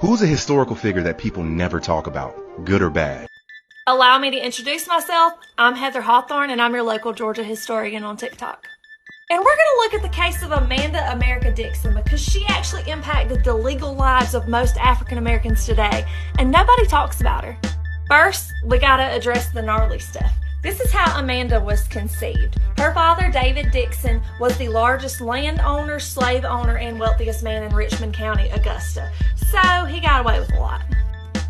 Who's a historical figure that people never talk about, good or bad? Allow me to introduce myself. I'm Heather Hawthorne, and I'm your local Georgia historian on TikTok. And we're going to look at the case of Amanda America Dixon because she actually impacted the legal lives of most African Americans today, and nobody talks about her. First, we got to address the gnarly stuff. This is how Amanda was conceived. Her father, David Dixon, was the largest landowner, slave owner, and wealthiest man in Richmond County, Augusta. So he got away with a lot.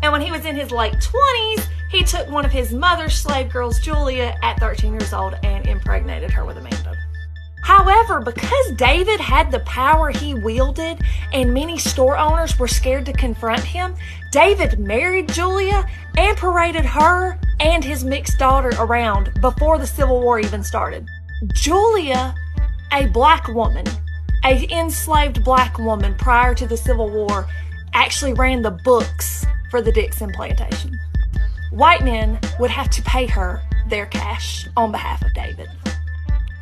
And when he was in his late 20s, he took one of his mother's slave girls, Julia, at 13 years old and impregnated her with Amanda. However, because David had the power he wielded and many store owners were scared to confront him, David married Julia and paraded her and his mixed daughter around before the Civil War even started. Julia, a black woman, an enslaved black woman prior to the Civil War, actually ran the books for the Dixon plantation. White men would have to pay her their cash on behalf of David.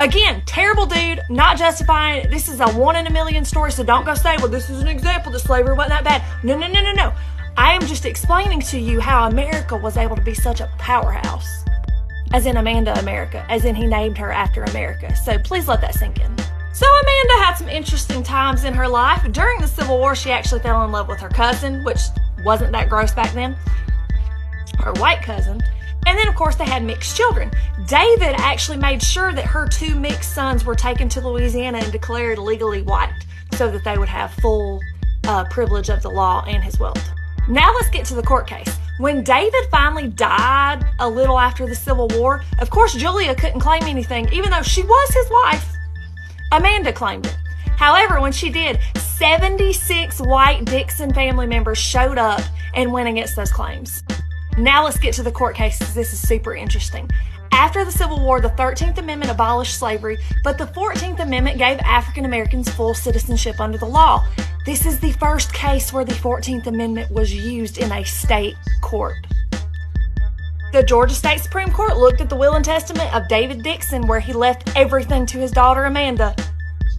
Again, terrible dude, not justifying it. This is a 1 in a million story, so don't go say, well, this is an example that slavery wasn't that bad. No. I am just explaining to you how America was able to be such a powerhouse. As in Amanda America, as in he named her after America. So please let that sink in. So Amanda had some interesting times in her life. During the Civil War, she actually fell in love with her cousin, which wasn't that gross back then. Her white cousin. And then, of course, they had mixed children. David actually made sure that her 2 mixed sons were taken to Louisiana and declared legally white so that they would have full privilege of the law and his wealth. Now let's get to the court case. When David finally died a little after the Civil War, of course, Julia couldn't claim anything, even though she was his wife. Amanda claimed it. However, when she did, 76 white Dixon family members showed up and went against those claims. Now let's get to the court case because this is super interesting. After the Civil War, the 13th Amendment abolished slavery, but the 14th Amendment gave African Americans full citizenship under the law. This is the first case where the 14th Amendment was used in a state court. The Georgia State Supreme Court looked at the will and testament of David Dixon where he left everything to his daughter Amanda,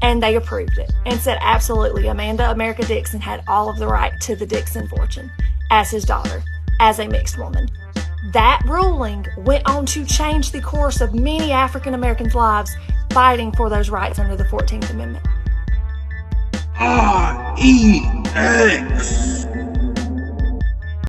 and they approved it and said absolutely Amanda America Dixon had all of the right to the Dixon fortune as his daughter, as a mixed woman. That ruling went on to change the course of many African Americans' lives fighting for those rights under the 14th Amendment. REX